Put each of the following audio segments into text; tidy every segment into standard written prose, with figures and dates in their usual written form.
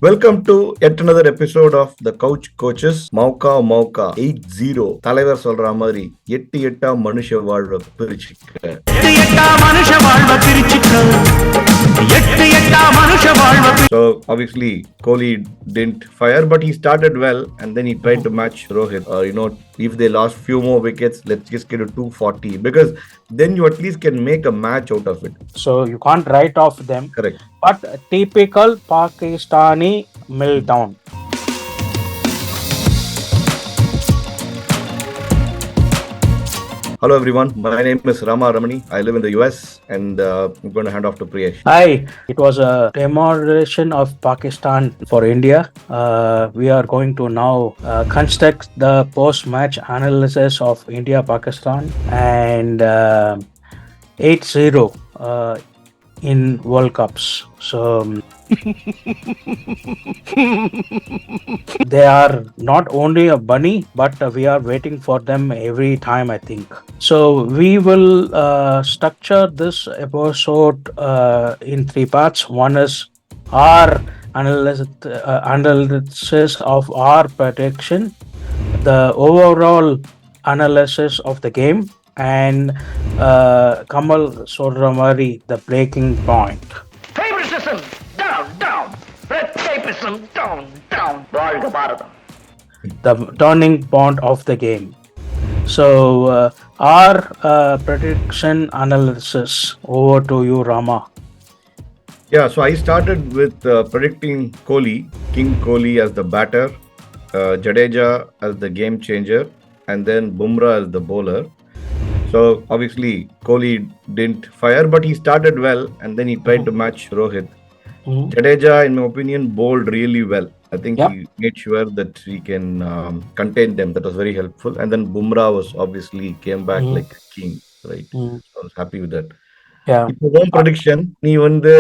Welcome to yet another episode of The Couch Coaches. மௌகா 80 தலைவர் சொல்ற மாதிரி எட்டா மனுஷ வாழ்வை பிரிச்சுக்க. So obviously Kohli didn't fire, but he started well and then he tried to match Rohit. If they lost few more wickets, let's just get to 240 because then you at least can make a match out of it. So you can't write off them. Correct. But typical Pakistani meltdown. Hello everyone, my name is Rama Ramani. I live in the US and I'm going to hand off to Priyesh. Hi, it was a demonstration of Pakistan for India. We are going to now construct the post-match analysis of India-Pakistan and 8-0 in World Cups. So they are not only a bunny, but we are waiting for them every time, I think. So we will structure this episode in three parts. One is our analysis of our prediction, the overall analysis of the game, and Kamal Sodramari, the breaking point. Favoritism, down. Red tapeism, down. வாழ்க பாரதம். The turning point of the game. So our prediction analysis. Over to you, Rama. Yeah, so I started with predicting King Kohli as the batter, Jadeja as the game changer, and then Bumrah as the bowler. So obviously Kohli didn't fire, but he started well and then he tried to match Rohit. Jadeja, in my opinion, bowled really well. I think he made sure that he can contain them. That was very helpful. And then Bumrah was obviously came back like a king, right? So I was happy with that. Yeah. இப்போ one prediction, நீ வந்து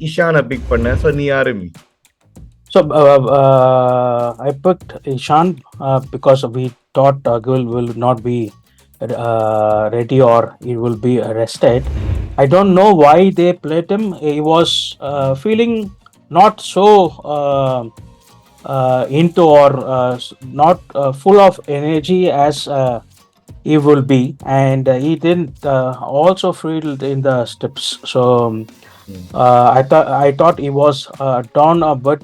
இஷானை big பண்ண, so நீ ஆரம்பி. So I picked Ishan because we thought Gill will not be ready or he will be arrested. I don't know why they played him. He was feeling not so into or not full of energy as he will be, and he didn't also feel in the steps. So I thought he was down a bit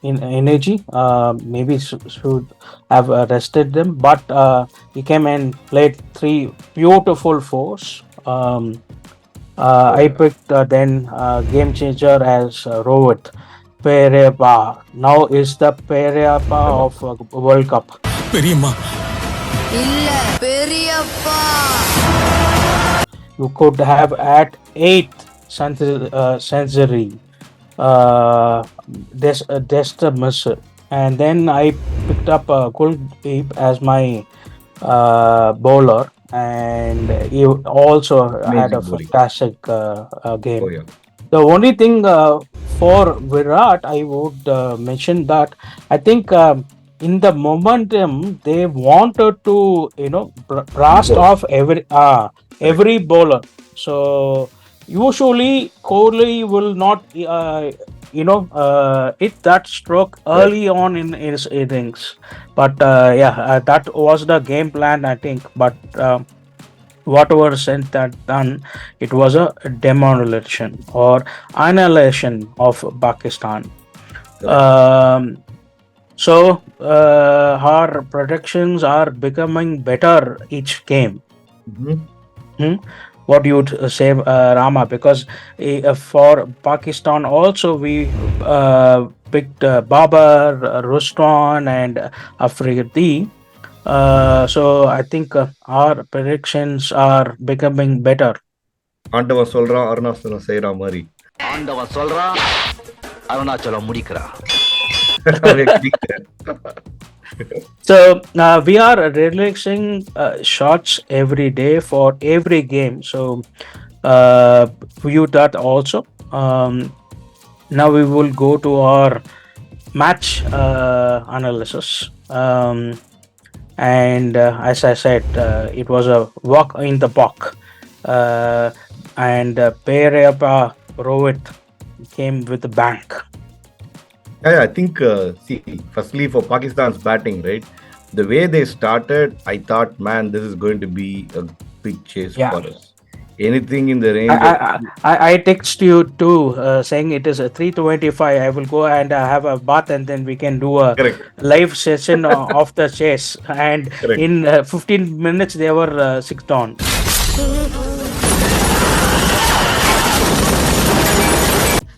in energy. Maybe should have rested them, but he came and played 3 beautiful fours. I picked then game changer as Rohit Sharma. Now is the Sharma of World Cup. You could have at 8th century. Just a miss. And then I picked up Kuldeep as my bowler, and he also had a fantastic game. Oh, yeah. The only thing for Virat, I would mention that I think in the momentum they wanted to blast off every bowler. So usually Kohli will not hit that stroke early on in his innings, but that was the game plan, I think. But whatever said that done, it was a demolition or annihilation of Pakistan. So our predictions are becoming better each game. What do you say, Rama? Because for Pakistan also we picked Babar, Ruston and Afridi. So I think our predictions are becoming better. ஆண்டவன் சொல்றான் அருணாச்சலம் செய்யற மாதிரி. ஆண்டவன் சொல்றான் அருணாச்சலம் முடிக்கிறான். So we are releasing shots every day for every game. So view that also. Now we will go to our match analysis. And as I said, it was a walk in the park. And Rohit came with the bank. Yeah, I think, see, firstly, for Pakistan's batting, right? The way they started, I thought, man, this is going to be a big chase Yeah. for us. Anything in the I range I of I text you too, saying it is a 3:25. I will go and have a bath, and then we can do a correct, live session of the chess. And correct. in 15 minutes, they were 6 down.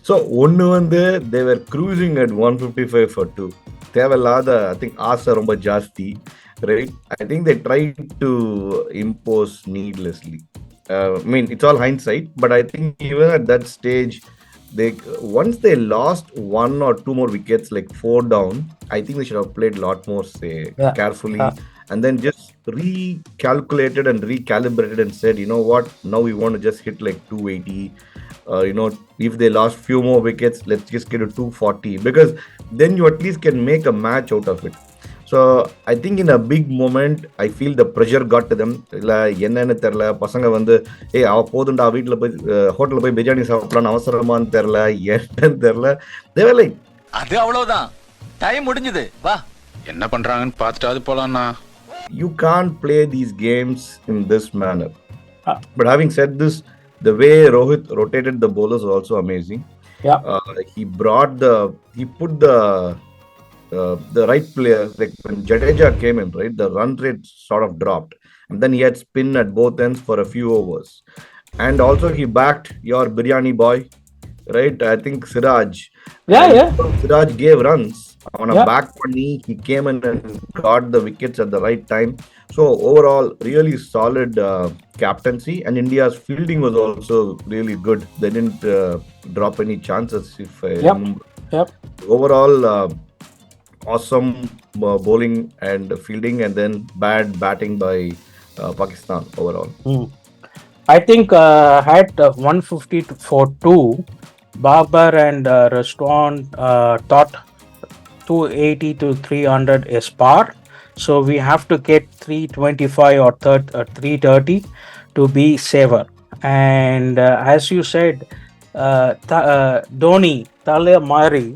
So ஒன்னு வந்து they were cruising at 155 for two. தேவையில்லாத I think ஆசை ரொம்ப ஜாஸ்தி, right? I think they tried to impose needlessly. I mean, it's all hindsight, but I think even at that stage, they once they lost one or two more wickets, like four down, I think they should have played a lot more, say, Yeah. carefully, and then just recalculated and recalibrated and said, you know what, now we want to just hit like 280. If they lost few more wickets, let's just get to 240, because then you at least can make a match out of it. So I think in a big moment, I feel the pressure got to them. இல்லை என்னன்னு தெரில, பசங்க வந்து போதுண்டா வீட்டில் போய் ஹோட்டலில் போய் பிரியாணி சாப்பிடலான்னு அவசரமான்னு தெரில, என்னன்னு தெரில. தேவை லைக் அது அவ்வளவுதான், டைம் முடிஞ்சது, வா என்ன பண்றாங்கன்னு பார்த்துட்டாவது போலாம்னா. you can't play these games in this manner. Uh, But having said this, the way Rohit rotated the bowlers was also amazing. yeah. He put the right players. Like when Jadeja came in, right, the run rate sort of dropped, and then he had spin at both ends for a few overs, and also he backed your biryani boy, right? I think Siraj. Yeah, And yeah. Siraj gave runs on a Yeah. back bunny. He came in and got the wickets at the right time. So overall, really solid captaincy, and India's fielding was also really good. They didn't drop any chances, if I Yep. remember. Yep. Overall, awesome bowling and fielding, and then bad batting by Pakistan overall. I think had 150 for 2, Babar and Restaurant thought 280 to 300 is par. So we have to get 325 or 330 to be saver. And as you said, Dhoni, Tale Mari,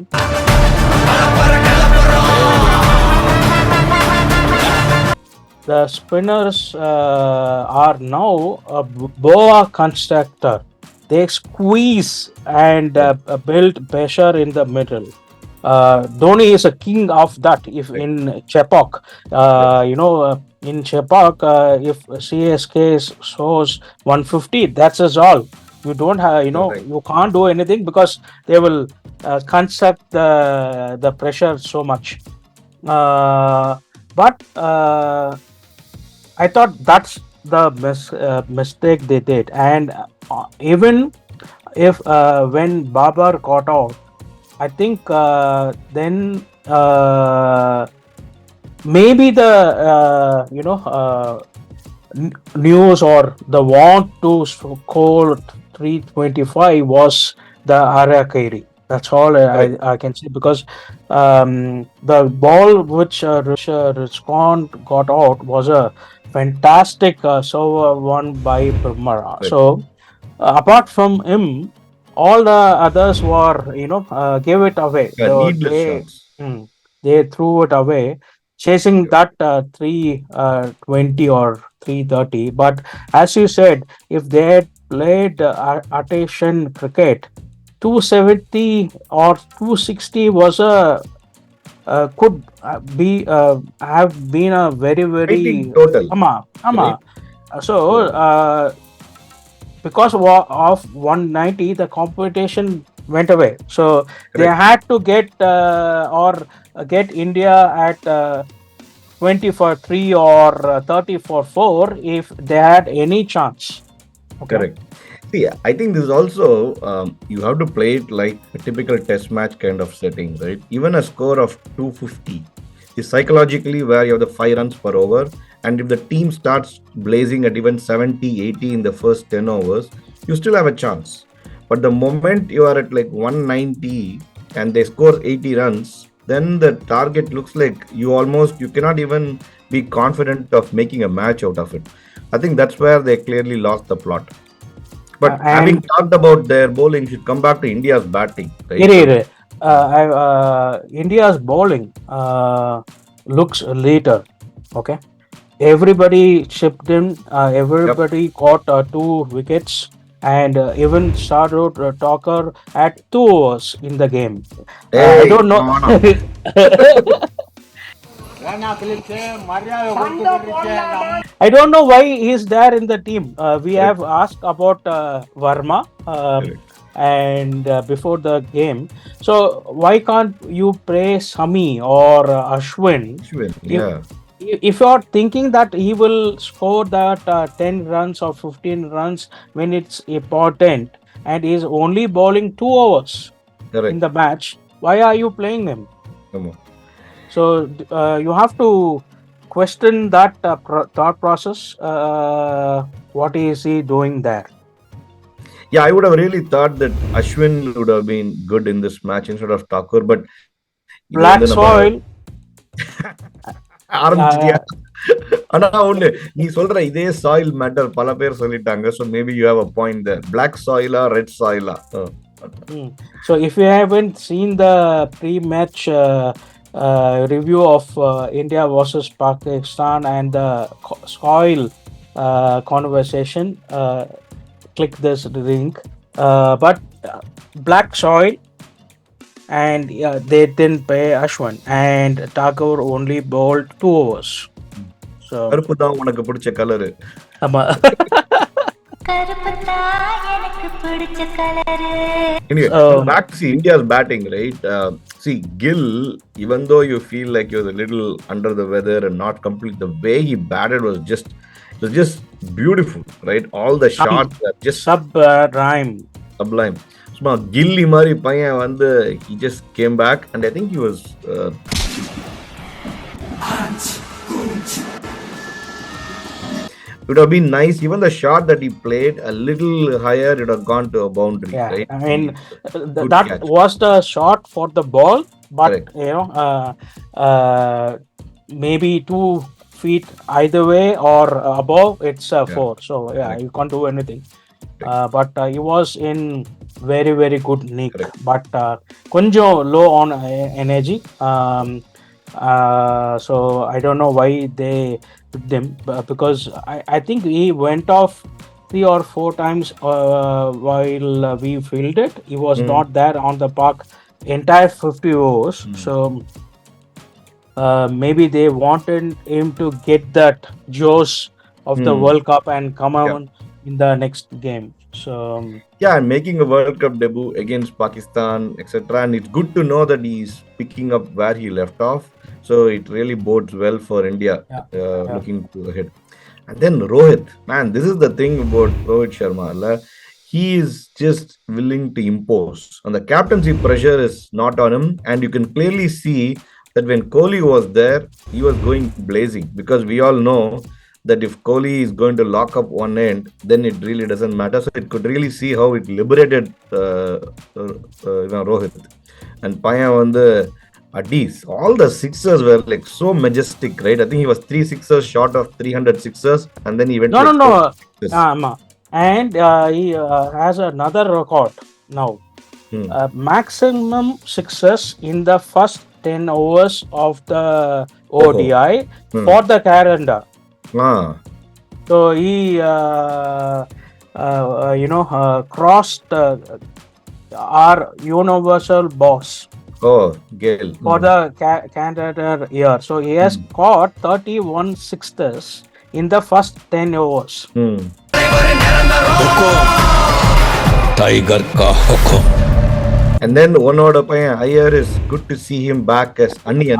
the spinners are now a boa constructor. They squeeze and build pressure in the middle. Dhoni is a king of that. If in Chepauk, in Chepauk, if CSK shows 150, that's is all. You don't have, Correct. you can't do anything because they will construct the pressure so much. But I thought that's the mistake they did, and even if when Babar got out, I think then maybe the news or the want to score 325 was the Arakiri. That's all I can say, because the ball which Rizwan got out was a fantastic serve one by Bumrah. Right. So apart from him, all the others were gave it away. Needless shots. They threw it away, chasing that 320 or 330. But as you said, if they had played attention cricket, 270 or 260 was could be have been a very Fighting total. Ama. So because of 190, the competition went away. So they had to get get India at 20 for 3 or 30 for 4 if they had any chance. Okay. Correct. See, I think this is also, you have to play it like a typical test match kind of setting, right? Even a score of 250 is psychologically where you have the 5 runs per over. And if the team starts blazing at even 70, 80 in the first 10 overs, you still have a chance. But the moment you are at like 190 and they score 80 runs, then the target looks like you cannot even be confident of making a match out of it. I think that's where they clearly lost the plot. But having talked about their bowling, should come back to India's batting. Right? India's bowling looks later. Okay, everybody chipped in. Yep. Everybody caught 2 wickets, and even Shardul Talker at 2 overs in the game. I Hey, don't know. come on. I don't know why he's there in the team. We have Correct. asked about Varma Correct. and before the game. So why can't you play Sami or Ashwin? Ashwin, If yeah, if you're thinking that he will score that 10 runs or 15 runs when it's important, and he's only bowling 2 overs in correct. the match, why are you playing him? Come on. So you have to question that thought process. What is he doing there? Yeah, I would have really thought that Ashwin would have been good in this match instead of Thakur, but இது வந்து Black நம்ம soil. ஆரம்பிச்சிட்டியா? Uh, ஆனா ஒண்ணு நீ சொல்ற இதே soil matter பல பேர் சொல்லிட்டாங்க. So maybe you have a point there. Black soil or red soil? so if you haven't seen the pre-match review of India versus Pakistan and the soil conversation, click this link. But black soil, and they didn't pay Ashwin, and Tagore only bowled 2 overs. So கருப்பு தான் உனக்கு பிடிச்ச colour. ஆமா. Anyway, So, back to see India's batting, right? See, Gill, even though you feel like he was a little under the weather and not complete, the way he batted was just beautiful, right? All the shots are just sub-rhyme. sublime. சும்மா கில்லி மாதிரி பையன் வந்து he just came back and I think he was it would have been nice, even the shot that he played a little higher, it would have gone to a boundary, Yeah, right? I mean Good that catch. was the shot for the ball, but Correct. Maybe 2 feet either way or above, it's 4. So yeah, Correct. you can't do anything. But he was in very very good nick, Correct. but konjo low on energy. So I don't know why they took them, because I think he went off 3 or 4 times while we fielded. He was not there on the park entire 50 overs. So maybe they wanted him to get that josh of the World Cup and come on in the next game. So yeah, and making a World Cup debut against Pakistan, etc. And it's good to know that he's picking up where he left off. So it really bodes well for India looking ahead. And then Rohit, man, this is the thing about Rohit Sharma. He is just willing to impose, and the captaincy pressure is not on him. And you can clearly see that when Kohli was there, he was going blazing, because we all know that if Kohli is going to lock up one end, then it really doesn't matter. So it could really see how it liberated Rohit. And Paya on the Adis, all the sixers were like so majestic, right? I think he was 3 sixers short of 300 sixers, and then he went no. And he has another record now. Maximum sixes in the first 10 overs of the ODI for the calendar. So he crossed our universal boss. Gale. For the calendar year. So he has caught 31 sixes in the first 10 overs. Tiger ka hukum. And then one order Iyer is good to see him back as Onion.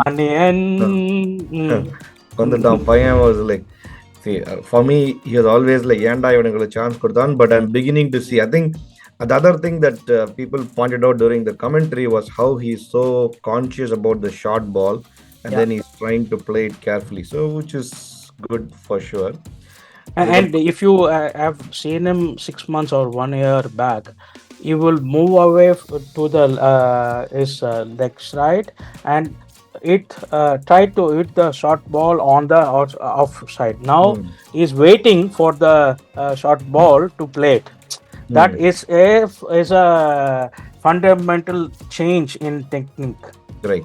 Paya was like, see, for me, he was always like, Yanda, you a chance Kurdan, but I'm beginning to see. I think the other thing that people pointed out during the commentary was how he's so conscious about the short ball, and then he's trying to play it carefully. So, which is good for sure. And if you have seen him 6 months or 1 year back, he will move away to the his leg side and try to hit the short ball on the off side. Now he's waiting for the short ball to play it. That is a fundamental change in technique. Right.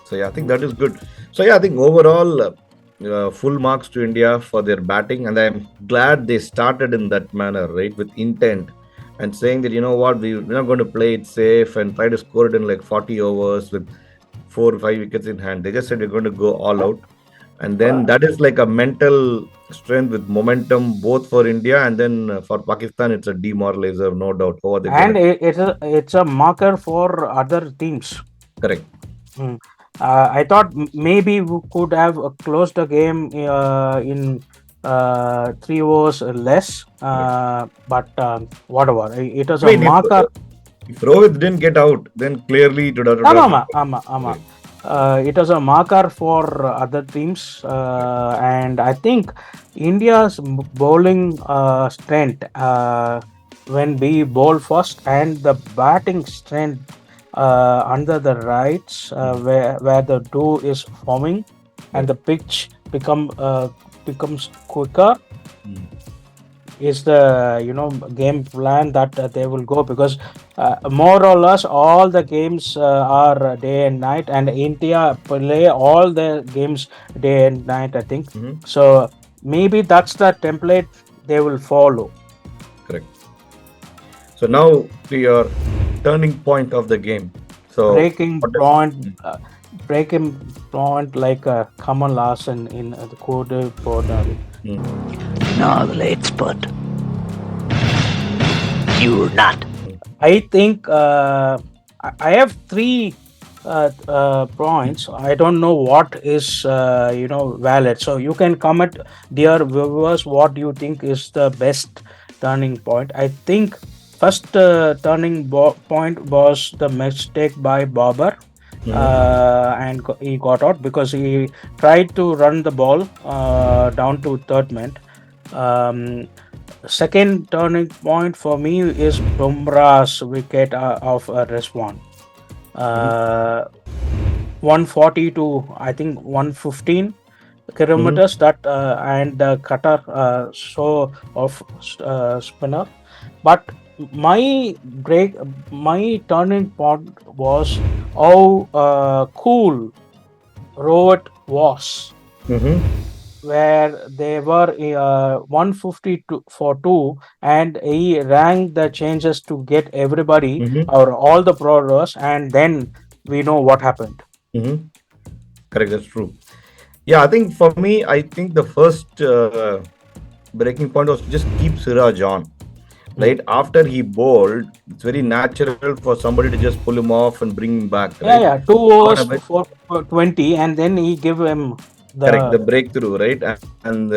So yeah, I think Mm. that is good. So yeah, I think overall, full marks to India for their batting, and I'm glad they started in that manner, right, with intent, and saying that, you know what, we're not going to play it safe and try to score it in like 40 overs with 4 or 5 wickets in hand. They just said we're going to go all out, and then Uh, that is like a mental strength with momentum both for India, and then for Pakistan, it's a demoralizer, no doubt. How are they going and to? it's a marker for other teams. Correct. Mm. I thought maybe we could have closed the game in 3 overs less, Correct. but whatever. It was I a mean, marker. if Rohit didn't get out, then clearly it would have ஆமா happened. ஆமா ஆமா Right. it was a marker for other teams, Correct. and I think India's bowling strength, when we bowl first, and the batting strength under the rights, Mm, where the dew is forming and right. the pitch becomes quicker, Mm, is the game plan that they will go, because more or less all the games are day and night, and India play all the games day and night, I think. mhm, So maybe that's the template they will follow. correct. So now to your turning point of the game. So breaking what is? point uh, breaking point like Kamal Hassan in the code for the. Mm, நான் அதுல expert you're not. mm, I think I have three points. I don't know what is valid. So you can comment, dear viewers, what you think is the best turning point. I think first turning point was the mistake by Babar, mhm, and he got out because he tried to run the ball down to third man. Um, Second turning point for me is Bumrah's wicket of Rizwan. mhm, Uh, 140 to I think 115 mhm, kilometers, that and the cutter of spinner. But my my turning point was how cool Rohit was, mhm, where they were 152 for 2, and he ranked the changes to get everybody mhm, or all the progress, and then we know what happened. mhm. Correct. That's true. Yeah, I think for me, I think the first breaking point was just keep Siraj on. Mm. Right after he bowled, it's very natural for somebody to just pull him off and bring him back. Yeah, Right. yeah, two Got overs a bit. for 20, and then he give him Correct, the the. breakthrough, right? And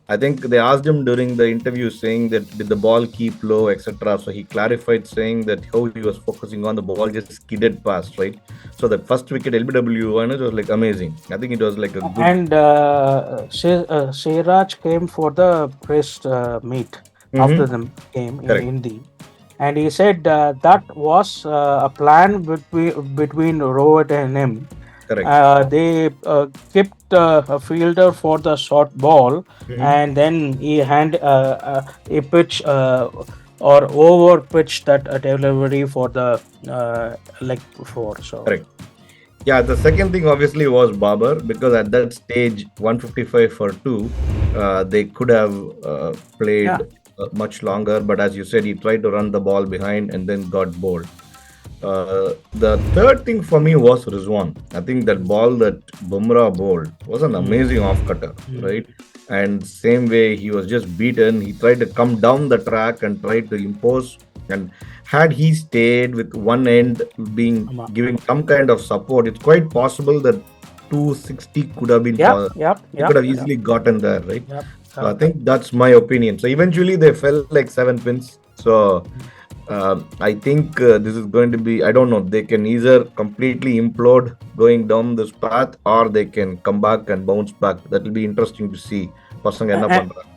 I think they asked him during the interview saying that did the ball keep low, etc. So he clarified saying that how he was focusing on the ball just skidded past, right? So that first wicket LBW, and it was like amazing. I think it was like a good. And Siraj came for the press meet after Hmm. the game in Correct, Hindi, and he said that was a plan between Rohit and him. correct. They kept a fielder for the short ball, Hmm. and then he pitch or over pitch that delivery for the leg before. So Correct. Yeah, the second thing obviously was Babar because at that stage, 155 for two, they could have yeah, played much longer. But as you said, he tried to run the ball behind and then got bowled. The third thing for me was Rizwan. I think that ball that Bumrah bowled was an mm, amazing off cutter, mm, right? And same way he was just beaten. He tried to come down the track and tried to impose. And had he stayed with one end being ஆமா. giving some kind of support, it's quite possible that 260 could have been Yep, yep, he could yep, have yep, easily gotten there, right? yep, So I yep. think that's my opinion. So eventually they fell like 7 pins. So I think this is going to be, I don't know, they can either completely implode going down this path or they can come back and bounce back. That will be interesting to see. பசங்க என்ன A- பண்றாங்க.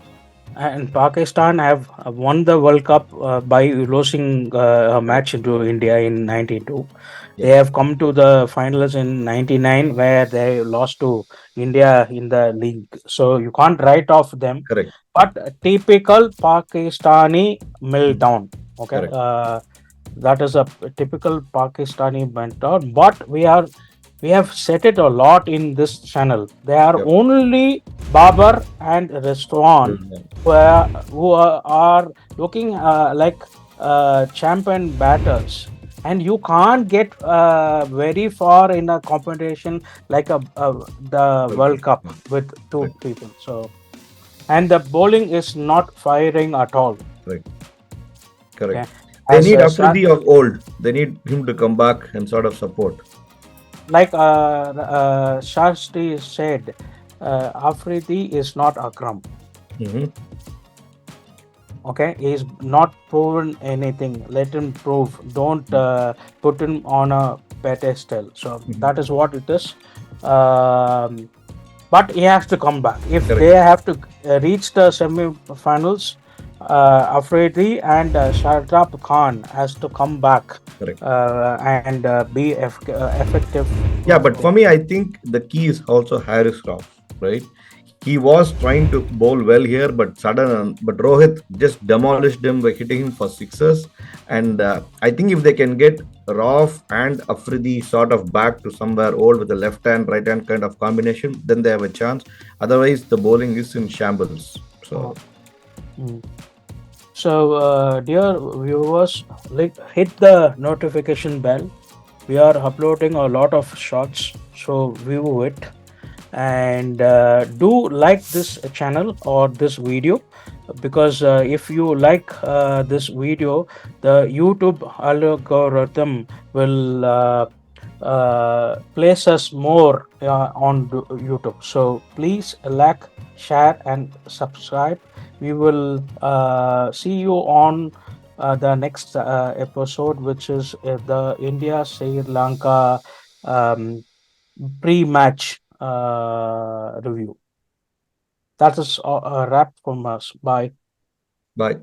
And Pakistan have won the World Cup by losing a Correct. match to India in 92. They Yes. have come to the finals in 99, where they lost to India in the league. So you can't write off them. Correct. But typical Pakistani Mm. meltdown. Okay. Correct. That is a typical Pakistani method, but we have said it a lot in this channel. They are Yep. only Babar and Restaurant Mhm. are looking like champion batters, and you can't get very far in a competition like the World Cup. World Cup Yeah. with two Right. people. So, and the bowling is not firing at all. Right. Correct. Okay, They as need Afridi of old. They need him to come back and sort of support. like Shastri said, Afridi is not Akram. Hmm. Okay, he's not proven anything. Let him prove. Don't put him on a pedestal. So Hmm. that is what it is. Um, but he has to come back. If they Correct. have to reach the semi-finals, Afridi and Shardab Khan has to come back Correct. and be effective. Yeah, but for me, I think the key is also Harris Rauf, right? He was trying to bowl well here, but Rohit just demolished him by hitting him for sixes. And I think if they can get Rauf and Afridi sort of back to somewhere old with a left hand, right hand kind of combination, then they have a chance. Otherwise, the bowling is in shambles. So, Mm. So, dear viewers, like hit the notification bell. We are uploading a lot of shots, so view it and do like this channel or this video, because if you like this video, the YouTube algorithm will place us more on YouTube. So please like, share, and subscribe. We will see you on the next episode, which is the India Sri Lanka um, pre-match review. That is a wrap from us. Bye. bye.